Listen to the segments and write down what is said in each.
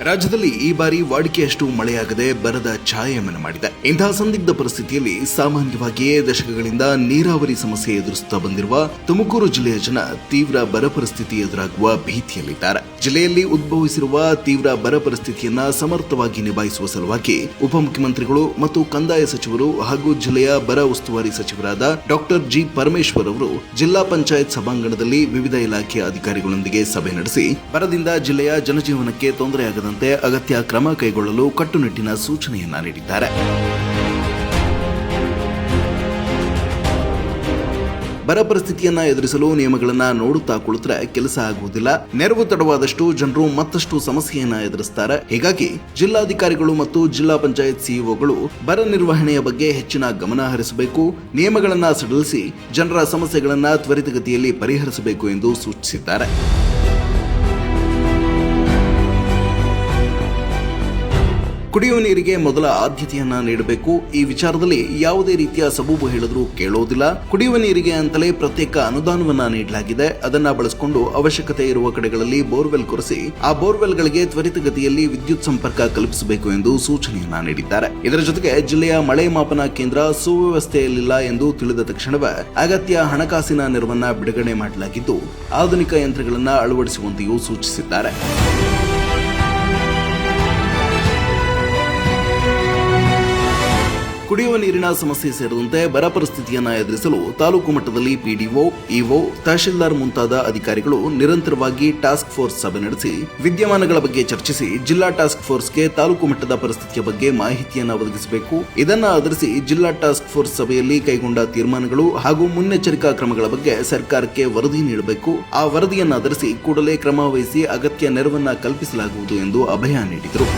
ರಾಜ್ಯದಲ್ಲಿ ಈ ಬಾರಿ ವಾಡಿಕೆಯಷ್ಟು ಮಳೆಯಾಗದೆ ಬರದ ಛಾಯೆ ಮನೆ ಮಾಡಿದೆ. ಇಂತಹ ಸಂದಿಗ್ಧ ಪರಿಸ್ಥಿತಿಯಲ್ಲಿ ಸಾಮಾನ್ಯವಾಗಿಯೇ ದಶಕಗಳಿಂದ ನೀರಾವರಿ ಸಮಸ್ಯೆ ಎದುರಿಸುತ್ತಾ ಬಂದಿರುವ ತುಮಕೂರು ಜಿಲ್ಲೆಯ ಜನ ತೀವ್ರ ಬರ ಪರಿಸ್ಥಿತಿ ಎದುರಾಗುವ ಭೀತಿಯಲ್ಲಿದ್ದಾರೆ. ಜಿಲ್ಲೆಯಲ್ಲಿ ಉದ್ಭವಿಸಿರುವ ತೀವ್ರ ಬರ ಪರಿಸ್ಥಿತಿಯನ್ನ ಸಮರ್ಥವಾಗಿ ನಿಭಾಯಿಸುವ ಸಲುವಾಗಿ ಉಪಮುಖ್ಯಮಂತ್ರಿಗಳು ಮತ್ತು ಕಂದಾಯ ಸಚಿವರು ಹಾಗೂ ಜಿಲ್ಲೆಯ ಬರ ಉಸ್ತುವಾರಿ ಸಚಿವರಾದ ಡಾಕ್ಟರ್ ಜಿ ಪರಮೇಶ್ವರ್ ಅವರು ಜಿಲ್ಲಾ ಪಂಚಾಯತ್ ಸಭಾಂಗಣದಲ್ಲಿ ವಿವಿಧ ಇಲಾಖೆಯ ಅಧಿಕಾರಿಗಳೊಂದಿಗೆ ಸಭೆ ನಡೆಸಿ ಬರದಿಂದ ಜಿಲ್ಲೆಯ ಜನಜೀವನಕ್ಕೆ ತೊಂದರೆಯಾಗದಂತೆ ಅಗತ್ಯ ಕ್ರಮ ಕೈಗೊಳ್ಳಲು ಕಟ್ಟುನಿಟ್ಟಿನ ಸೂಚನೆಯನ್ನ ನೀಡಿದ್ದಾರೆ. ಬರ ಪರಿಸ್ಥಿತಿಯನ್ನ ಎದುರಿಸಲು ನಿಯಮಗಳನ್ನ ನೋಡುತ್ತಾ ಕುಳಿತರೆ ಕೆಲಸ ಆಗುವುದಿಲ್ಲ. ನೆರವು ತಡವಾದಷ್ಟು ಜನರು ಮತ್ತಷ್ಟು ಸಮಸ್ಯೆಯನ್ನ ಎದುರಿಸುತ್ತಾರೆ. ಹೀಗಾಗಿ ಜಿಲ್ಲಾಧಿಕಾರಿಗಳು ಮತ್ತು ಜಿಲ್ಲಾ ಪಂಚಾಯತ್ ಸಿಇಒಗಳು ಬರ ನಿರ್ವಹಣೆಯ ಬಗ್ಗೆ ಹೆಚ್ಚಿನ ಗಮನ ಹರಿಸಬೇಕು, ನಿಯಮಗಳನ್ನ ಸಡಿಲಿಸಿ ಜನರ ಸಮಸ್ಯೆಗಳನ್ನ ತ್ವರಿತಗತಿಯಲ್ಲಿ ಪರಿಹರಿಸಬೇಕು ಎಂದು ಸೂಚಿಸಿದ್ದಾರೆ. ಕುಡಿಯುವ ನೀರಿಗೆ ಮೊದಲ ಆದ್ಯತೆಯನ್ನ ನೀಡಬೇಕು. ಈ ವಿಚಾರದಲ್ಲಿ ಯಾವುದೇ ರೀತಿಯ ಸಬೂಬು ಹೇಳಿದ್ರೂ ಕೇಳೋದಿಲ್ಲ. ಕುಡಿಯುವ ನೀರಿಗೆ ಅಂತಲೇ ಪ್ರತ್ಯೇಕ ಅನುದಾನವನ್ನ ನೀಡಲಾಗಿದೆ. ಅದನ್ನ ಬಳಸಿಕೊಂಡು ಅವಶ್ಯಕತೆ ಇರುವ ಕಡೆಗಳಲ್ಲಿ ಬೋರ್ವೆಲ್ ಕೊರೆಸಿ ಆ ಬೋರ್ವೆಲ್ಗಳಿಗೆ ತ್ವರಿತಗತಿಯಲ್ಲಿ ವಿದ್ಯುತ್ ಸಂಪರ್ಕ ಕಲ್ಪಿಸಬೇಕು ಎಂದು ಸೂಚನೆಯನ್ನ ನೀಡಿದ್ದಾರೆ. ಇದರ ಜೊತೆಗೆ ಜಿಲ್ಲೆಯ ಮಳೆ ಮಾಪನ ಕೇಂದ್ರ ಸುವ್ಯವಸ್ಥೆಯಲ್ಲಿಲ್ಲ ಎಂದು ತಿಳಿದ ತಕ್ಷಣವೇ ಅಗತ್ಯ ಹಣಕಾಸಿನ ನೆರವನ್ನ ಬಿಡುಗಡೆ ಮಾಡಲಾಗಿದ್ದು ಆಧುನಿಕ ಯಂತ್ರಗಳನ್ನ ಅಳವಡಿಸುವಂತೆಯೂ ಸೂಚಿಸಿದ್ದಾರೆ. ಕುಡಿಯುವ ನೀರಿನ ಸಮಸ್ಯೆ ಸೇರಿದಂತೆ ಬರ ಪರಿಸ್ಥಿತಿಯನ್ನ ಎದುರಿಸಲು ತಾಲೂಕು ಮಟ್ಟದಲ್ಲಿ ಪಿಡಿಒ, ಇಒ, ತಹಶೀಲ್ದಾರ್ ಮುಂತಾದ ಅಧಿಕಾರಿಗಳು ನಿರಂತರವಾಗಿ ಟಾಸ್ಕ್ ಫೋರ್ಸ್ ಸಭೆ ನಡೆಸಿ ವಿದ್ಯಮಾನಗಳ ಬಗ್ಗೆ ಚರ್ಚಿಸಿ ಜಿಲ್ಲಾ ಟಾಸ್ಕ್ ಫೋರ್ಸ್ಗೆ ತಾಲೂಕು ಮಟ್ಟದ ಪರಿಸ್ಥಿತಿಯ ಬಗ್ಗೆ ಮಾಹಿತಿಯನ್ನು ಒದಗಿಸಬೇಕು. ಇದನ್ನ ಆಧರಿಸಿ ಜಿಲ್ಲಾ ಟಾಸ್ಕ್ ಫೋರ್ಸ್ ಸಭೆಯಲ್ಲಿ ಕೈಗೊಂಡ ತೀರ್ಮಾನಗಳು ಹಾಗೂ ಮುನ್ನೆಚ್ಚರಿಕಾ ಕ್ರಮಗಳ ಬಗ್ಗೆ ಸರ್ಕಾರಕ್ಕೆ ವರದಿ ನೀಡಬೇಕು. ಆ ವರದಿಯನ್ನು ಆಧರಿಸಿ ಕೂಡಲೇ ಕ್ರಮ ವಹಿಸಿ ಅಗತ್ಯ ನೆರವನ್ನ ಕಲ್ಪಿಸಲಾಗುವುದು ಎಂದು ಅಭಯ ನೀಡಿದರು.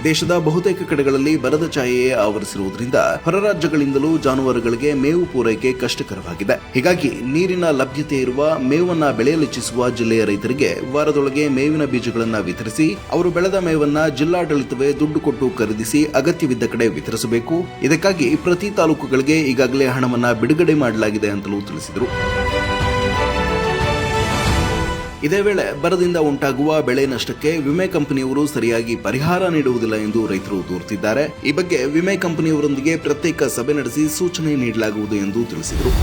ದೇಶದ ಬಹುತೇಕ ಕಡೆಗಳಲ್ಲಿ ಬರದ ಛಾಯೆಯೇ ಆವರಿಸಿರುವುದರಿಂದ ಹೊರ ರಾಜ್ಯಗಳಿಂದಲೂ ಜಾನುವಾರುಗಳಿಗೆ ಮೇವು ಪೂರೈಕೆ ಕಷ್ಟಕರವಾಗಿದೆ. ಹೀಗಾಗಿ ನೀರಿನ ಲಭ್ಯತೆ ಇರುವ ಮೇವನ್ನ ಬೆಳೆಯಲಿಚ್ಛಿಸುವ ಜಿಲ್ಲೆಯ ರೈತರಿಗೆ ವಾರದೊಳಗೆ ಮೇವಿನ ಬೀಜಗಳನ್ನು ವಿತರಿಸಿ ಅವರು ಬೆಳೆದ ಮೇವನ್ನ ಜಿಲ್ಲಾಡಳಿತವೇ ದುಡ್ಡು ಕೊಟ್ಟು ಖರೀದಿಸಿ ಅಗತ್ಯವಿದ್ದ ಕಡೆ ವಿತರಿಸಬೇಕು. ಇದಕ್ಕಾಗಿ ಪ್ರತಿ ತಾಲೂಕುಗಳಿಗೆ ಈಗಾಗಲೇ ಹಣವನ್ನ ಬಿಡುಗಡೆ ಮಾಡಲಾಗಿದೆ ಅಂತಲೂ ತಿಳಿಸಿದರು. ಇದೇ ವೇಳೆ ಬರದಿಂದ ಉಂಟಾಗುವ ಬೆಳೆ ನಷ್ಟಕ್ಕೆ ವಿಮೆ ಕಂಪನಿಯವರು ಸರಿಯಾಗಿ ಪರಿಹಾರ ನೀಡುವುದಿಲ್ಲ ಎಂದು ರೈತರು ದೂರುತ್ತಿದ್ದಾರೆ. ಈ ಬಗ್ಗೆ ವಿಮೆ ಕಂಪನಿಯವರೊಂದಿಗೆ ಪ್ರತ್ಯೇಕ ಸಭೆ ನಡೆಸಿ ಸೂಚನೆ ನೀಡಲಾಗುವುದು ಎಂದು ತಿಳಿಸಿದರು.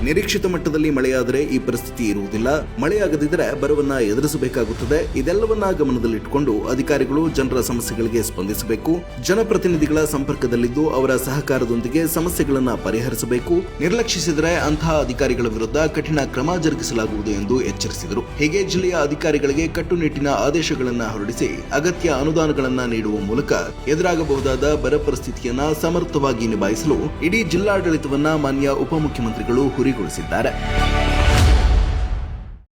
ನಿರೀಕ್ಷಿತ ಮಟ್ಟದಲ್ಲಿ ಮಳೆಯಾದರೆ ಈ ಪರಿಸ್ಥಿತಿ ಇರುವುದಿಲ್ಲ. ಮಳೆಯಾಗದಿದ್ದರೆ ಬರವನ್ನ ಎದುರಿಸಬೇಕಾಗುತ್ತದೆ. ಇದೆಲ್ಲವನ್ನ ಗಮನದಲ್ಲಿಟ್ಟುಕೊಂಡು ಅಧಿಕಾರಿಗಳು ಜನರ ಸಮಸ್ಯೆಗಳಿಗೆ ಸ್ಪಂದಿಸಬೇಕು. ಜನಪ್ರತಿನಿಧಿಗಳ ಸಂಪರ್ಕದಲ್ಲಿದ್ದು ಅವರ ಸಹಕಾರದೊಂದಿಗೆ ಸಮಸ್ಯೆಗಳನ್ನು ಪರಿಹರಿಸಬೇಕು. ನಿರ್ಲಕ್ಷಿಸಿದರೆ ಅಂತಹ ಅಧಿಕಾರಿಗಳ ವಿರುದ್ಧ ಕಠಿಣ ಕ್ರಮ ಜರುಗಿಸಲಾಗುವುದು ಎಂದು ಎಚ್ಚರಿಸಿದರು. ಹೀಗೆ ಜಿಲ್ಲೆಯ ಅಧಿಕಾರಿಗಳಿಗೆ ಕಟ್ಟುನಿಟ್ಟಿನ ಆದೇಶಗಳನ್ನು ಹೊರಡಿಸಿ ಅಗತ್ಯ ಅನುದಾನಗಳನ್ನು ನೀಡುವ ಮೂಲಕ ಎದುರಾಗಬಹುದಾದ ಬರ ಪರಿಸ್ಥಿತಿಯನ್ನ ಸಮರ್ಥವಾಗಿ ನಿಭಾಯಿಸಲು ಇಡೀ ಜಿಲ್ಲಾಡಳಿತವನ್ನ ಮಾನ್ಯ ಉಪಮುಖ್ಯಮಂತ್ರಿಗಳು ಗುರಿಗೊಳಿಸಿದ್ದಾರೆ.